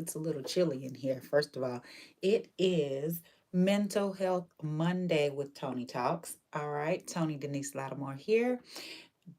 It's a little chilly in here. First of all, it is Mental Health Monday with Tony Talks. All right, Tony Denise Lattimore here,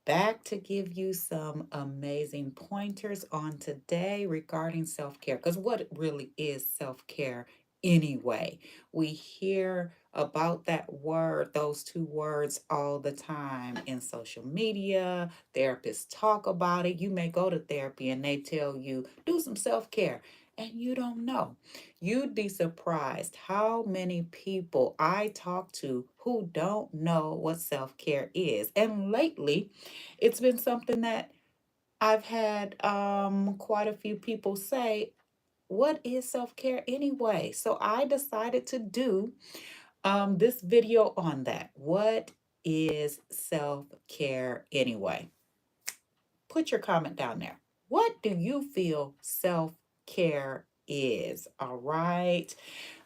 back to give you some amazing pointers on today regarding self care. Because what really is self care anyway? We hear about that word, those two words, all the time in social media. Therapists talk about it. You may go to therapy and they tell you, do some self care. And you don't know. You'd be surprised how many people I talk to who don't know what self care is. And lately, it's been something that I've had quite a few people say, what is self care anyway? So I decided to do this video on that. What is self care anyway? Put your comment down there. What do you feel self care is? All right.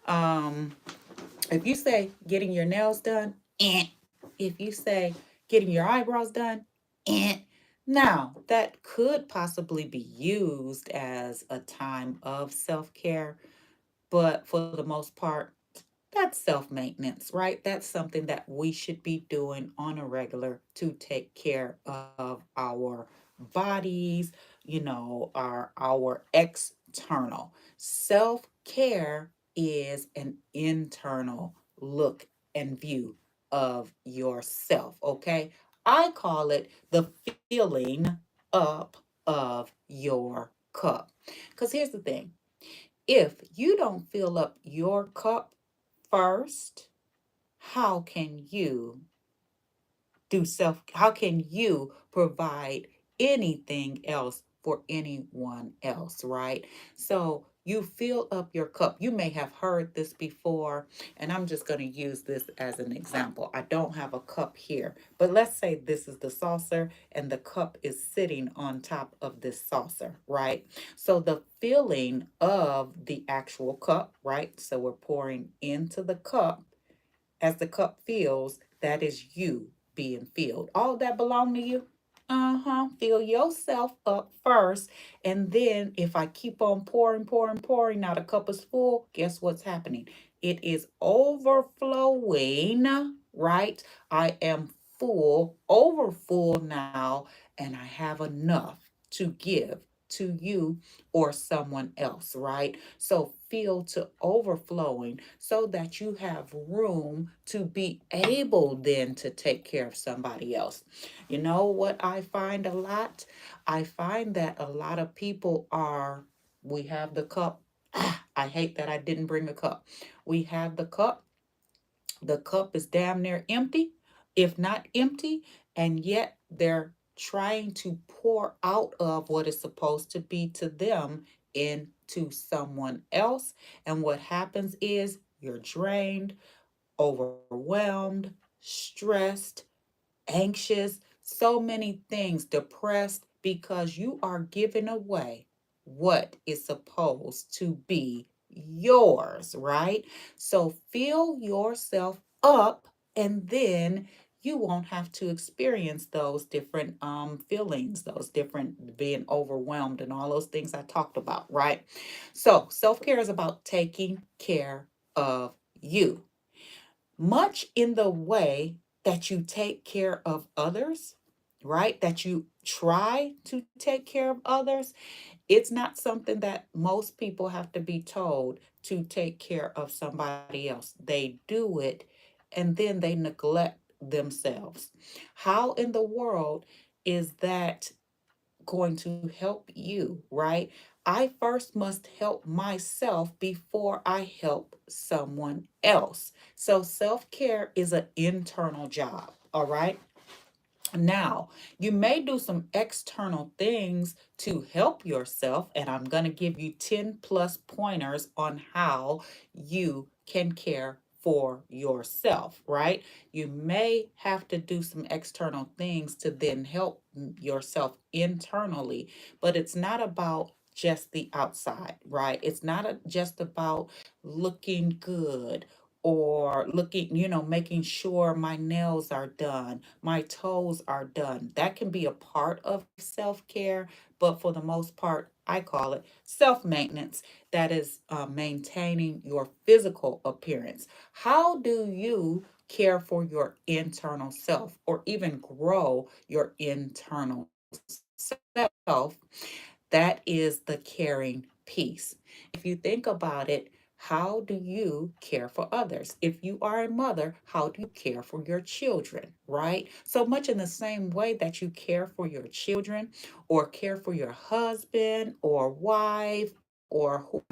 Um, if you say getting your nails done, eh. If you say getting your eyebrows done, eh. Now, that could possibly be used as a time of self care, but for the most part, that's self maintenance, right? That's something that we should be doing on a regular to take care of our bodies, our external. Self care is an internal look and view of yourself, okay? I call it the filling up of your cup. Because here's the thing, if you don't fill up your cup first, how can you how can you provide anything else for anyone else, right? So you fill up your cup. You may have heard this before, and I'm just going to use this as an example. I don't have a cup here, but let's say this is the saucer and the cup is sitting on top of this saucer, right? So the filling of the actual cup, right? So we're pouring into the cup. As the cup fills, that is you being filled. All that belong to you. Uh-huh. Fill yourself up first. And then if I keep on pouring, pouring, pouring, now the cup is full, guess what's happening? It is overflowing, right? I am full, over full now, and I have enough to give to you or someone else, right? So fill to overflowing so that you have room to be able then to take care of somebody else. You know what I find a lot? I find that a lot of people are, we have the cup. I hate that I didn't bring a cup. We have the cup is damn near empty, if not empty, and yet they're trying to pour out of what is supposed to be to them into someone else. And what happens is you're drained, overwhelmed, stressed, anxious, so many things, depressed, because you are giving away what is supposed to be yours, right? So fill yourself up, and then you won't have to experience those different feelings, those different being overwhelmed and all those things I talked about, right? So self-care is about taking care of you, much in the way that you take care of others, right? That you try to take care of others. It's not something that most people have to be told to take care of somebody else. They do it and then they neglect themselves. How in the world is that going to help you, right? I first must help myself before I help someone else. So self care is an internal job, all right? Now, you may do some external things to help yourself, and I'm going to give you 10 plus pointers on how you can care for yourself, right? You may have to do some external things to then help yourself internally, but it's not about just the outside, right? It's not just about looking good or looking, making sure my nails are done, my toes are done. That can be a part of self care, but for the most part, I call it self maintenance, that is maintaining your physical appearance. How do you care for your internal self or even grow your internal self? That is the caring piece. If you think about it, how do you care for others? If you are a mother, how do you care for your children, right? So much in the same way that you care for your children or care for your husband or wife or who,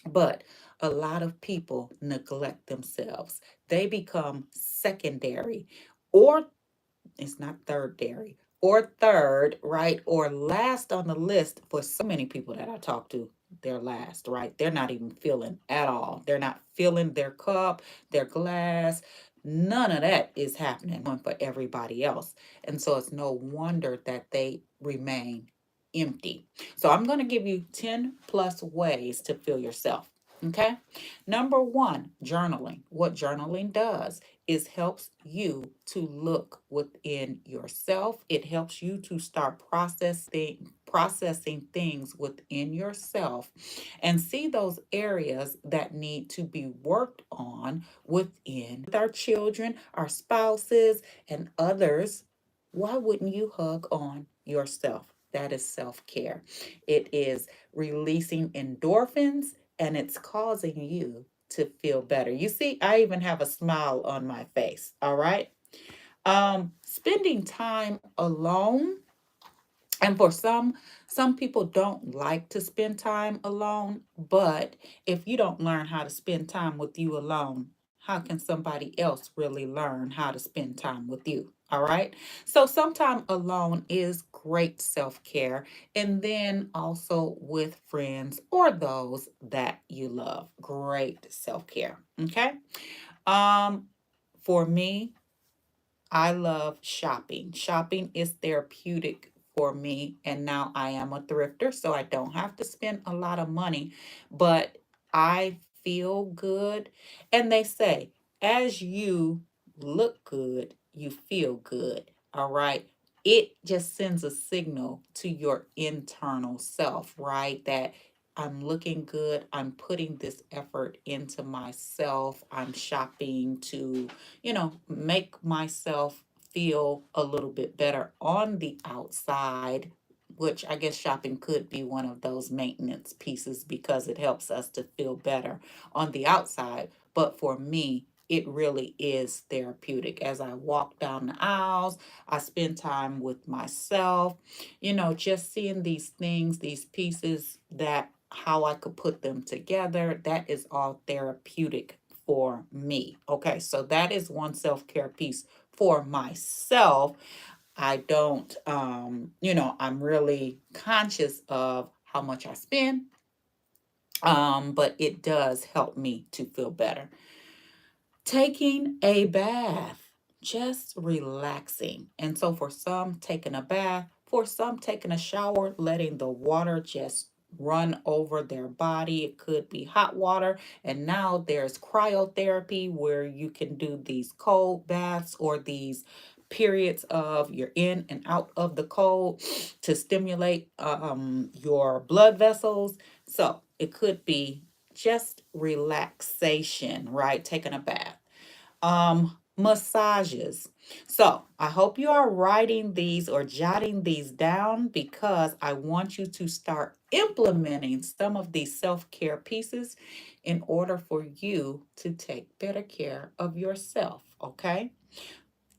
but a lot of people neglect themselves. They become secondary or it's not third dairy or third, right? Or last on the list for so many people that I talk to. They're last, right? They're not even feeling at all. They're not filling their cup, their glass. None of that is happening for everybody else. And so it's no wonder that they remain empty. So I'm going to give you 10 plus ways to fill yourself. Okay. Number one, journaling. What journaling does is helps you to look within yourself. It helps you to start processing things within yourself and see those areas that need to be worked on within with our children, our spouses, and others. Why wouldn't you hug on yourself? That is self-care. It is releasing endorphins and it's causing you to feel better. You see, I even have a smile on my face. All right. Spending time alone, and for some people don't like to spend time alone, but if you don't learn how to spend time with you alone, how can somebody else really learn how to spend time with you? All right. So sometime alone is great self-care, and then also with friends or those that you love. Great self-care. Okay. Um for me, I love shopping. Shopping is therapeutic for me. And now I am a thrifter, so I don't have to spend a lot of money, but I feel good. And they say, as you look good, you feel good. All right. It just sends a signal to your internal self, right? That I'm looking good. I'm putting this effort into myself. I'm shopping to make myself feel a little bit better on the outside, which I guess shopping could be one of those maintenance pieces because it helps us to feel better on the outside. But for me, it really is therapeutic. As I walk down the aisles, I spend time with myself, just seeing these things, these pieces that how I could put them together. That is all therapeutic for me. Okay, so that is one self-care piece for myself. I don't I'm really conscious of how much I spend, but it does help me to feel better. Taking a bath, just relaxing. And so for some, taking a bath, for some, taking a shower, letting the water just run over their body. It could be hot water. And now there's cryotherapy where you can do these cold baths or these periods of you're in and out of the cold to stimulate your blood vessels. So it could be just relaxation, right? Taking a bath. Massages. So I hope you are writing these or jotting these down because I want you to start implementing some of these self-care pieces in order for you to take better care of yourself. Okay.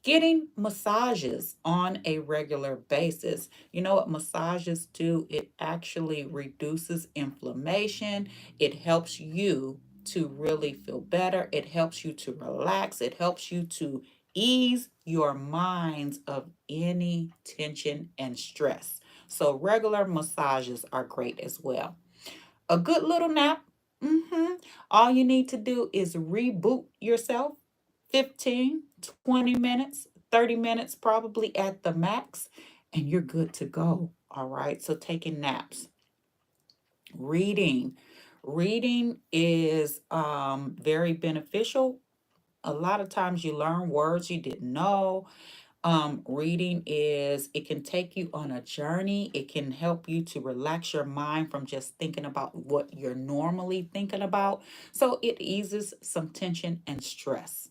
Getting massages on a regular basis. You know what massages do? It actually reduces inflammation. It helps you to really feel better. It helps you to relax. It helps you to ease your minds of any tension and stress. So, regular massages are great as well. A good little nap. All you need to do is reboot yourself 15, 20 minutes, 30 minutes, probably at the max, and you're good to go. All right. So, taking naps, reading. Reading is very beneficial. A lot of times you learn words you didn't know. Reading is, it can take you on a journey. It can help you to relax your mind from just thinking about what you're normally thinking about. So it eases some tension and stress.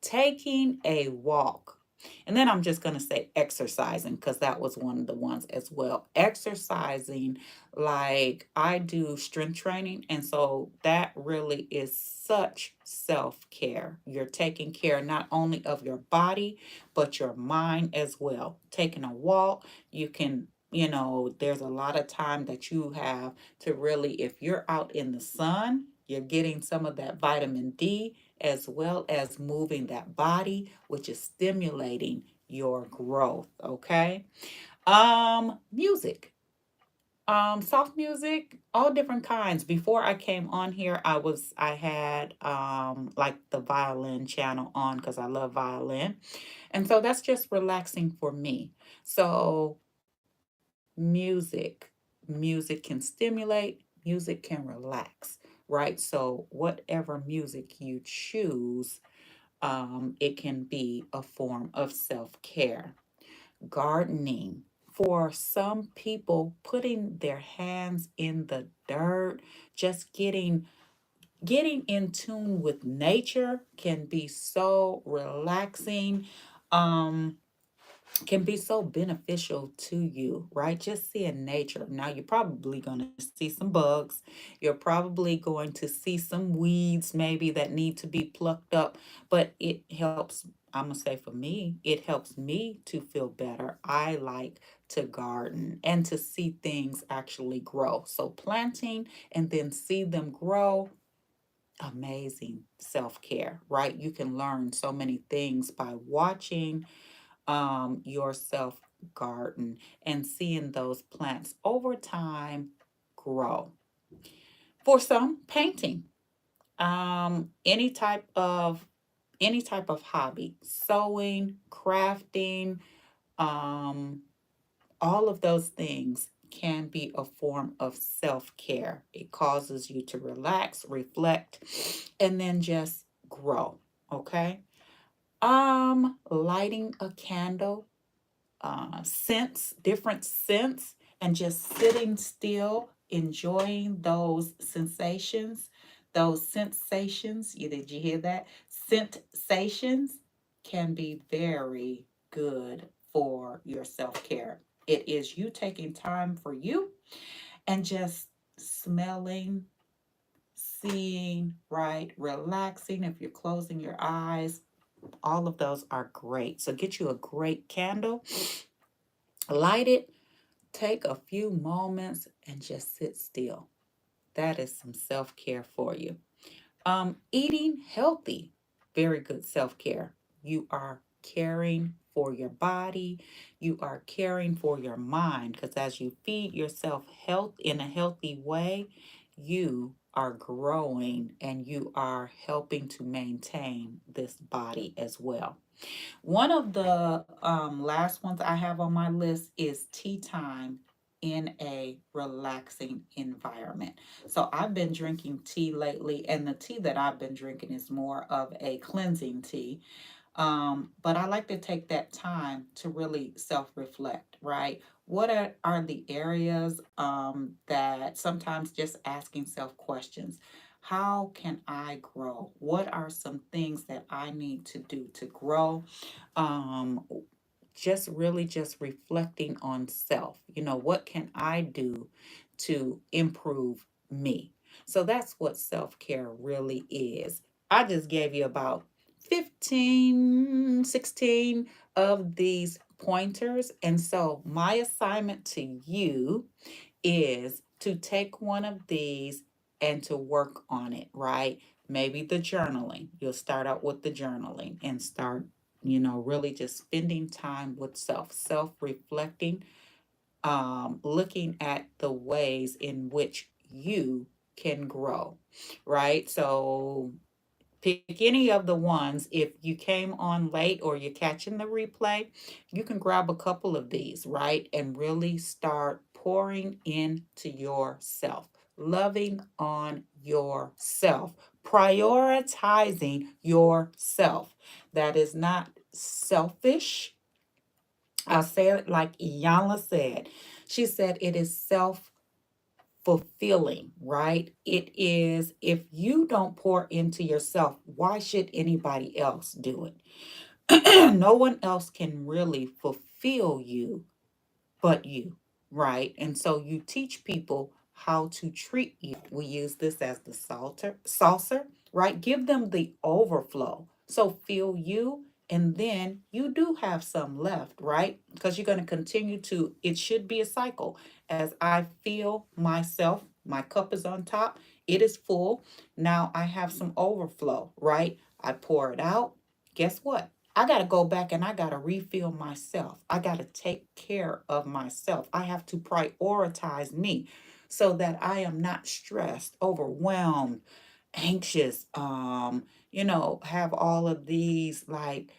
Taking a walk. And then I'm just going to say exercising because that was one of the ones as well. Exercising, like I do strength training. And so that really is such self care. You're taking care not only of your body, but your mind as well. Taking a walk, you can. There's a lot of time that you have to really, if you're out in the sun, you're getting some of that vitamin D as well as moving that body, which is stimulating your growth. Okay. Music. Soft music, all different kinds. Before I came on here, I had like the violin channel on because I love violin. And so that's just relaxing for me. So music can stimulate, music can relax, right? So whatever music you choose, it can be a form of self care. Gardening. For some people, putting their hands in the dirt, just getting in tune with nature can be so relaxing. Um, can be so beneficial to you, right? Just seeing nature. Now, you're probably going to see some bugs. You're probably going to see some weeds, maybe that need to be plucked up, but it helps. I'm going to say for me, it helps me to feel better. I like to garden and to see things actually grow. So, planting and then see them grow, amazing self care, right? You can learn so many things by watching yourself garden and seeing those plants over time grow. For some, painting, um, any type of any type of hobby, sewing, crafting, um, all of those things can be a form of self care. It causes you to relax, reflect, and then just grow. Okay. Lighting a candle, scents, different scents, and just sitting still, enjoying those sensations, those sensations. Did you hear that? Sensations can be very good for your self care. It is you taking time for you and just smelling, seeing, right? Relaxing. If you're closing your eyes, all of those are great. So get you a great candle, light it, take a few moments and just sit still. That is some self care for you. Eating healthy, very good self care. You are caring for your body, you are caring for your mind, because as you feed yourself health in a healthy way, you are growing and you are helping to maintain this body as well. One of the last ones I have on my list is tea time in a relaxing environment. So I've been drinking tea lately, and the tea that I've been drinking is more of a cleansing tea. But I like to take that time to really self reflect, right? What are the areas that sometimes just asking self questions? How can I grow? What are some things that I need to do to grow? Um, just really just reflecting on self. What can I do to improve me? So that's what self care really is. I just gave you about 15, 16 of these pointers. And so my assignment to you is to take one of these and to work on it, right? Maybe the journaling. You'll start out with the journaling and start, really just spending time with self reflecting, looking at the ways in which you can grow, right? So pick any of the ones. If you came on late or you're catching the replay, you can grab a couple of these, right? And really start pouring into yourself, loving on yourself, prioritizing yourself. That is not selfish. I'll say it like Iyanla said. She said it is self fulfilling, right? It is, if you don't pour into yourself, why should anybody else do it? No one else can really fulfill you but you, right? And so you teach people how to treat you. We use this as the saucer, right? Give them the overflow. So feel you, and then you do have some left, right? Because you're going to continue to, it should be a cycle. As I feel myself, my cup is on top, it is full. Now I have some overflow, right? I pour it out. Guess what? I got to go back and I got to refill myself. I got to take care of myself. I have to prioritize me so that I am not stressed, overwhelmed, anxious, have all of these like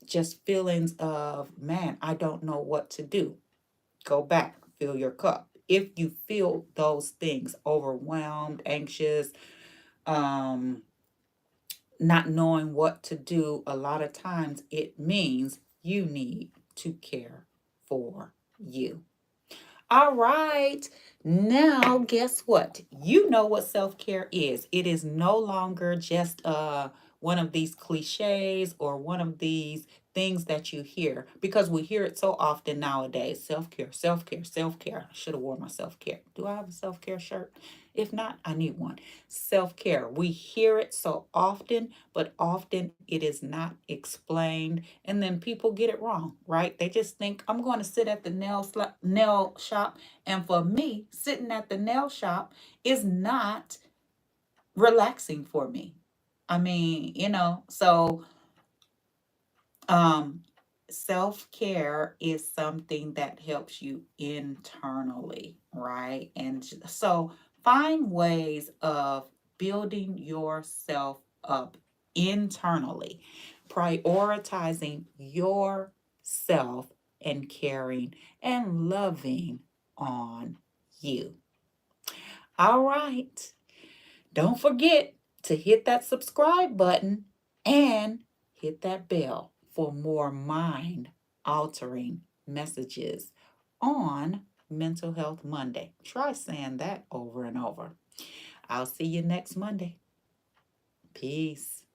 just feelings of, man, I don't know what to do. Go back, fill your cup. If you feel those things, overwhelmed, anxious, um, not knowing what to do, a lot of times it means you need to care for you. All right. Now, guess what? You know what self care is. It is no longer just one of these cliches or one of these things that you hear, because we hear it so often nowadays. Self care, self care, self care. I should have worn my self care. Do I have a self care shirt? If not, I need one. Self care. We hear it so often, but often it is not explained, and then people get it wrong, right? They just think I'm going to sit at the nail shop, and for me, sitting at the nail shop is not relaxing for me. I mean, so um self-care is something that helps you internally, right? And so find ways of building yourself up internally, prioritizing yourself, and caring and loving on you. All right. Don't forget to hit that subscribe button and hit that bell for more mind altering messages on Mental Health Monday. Try saying that over and over. I'll see you next Monday. Peace.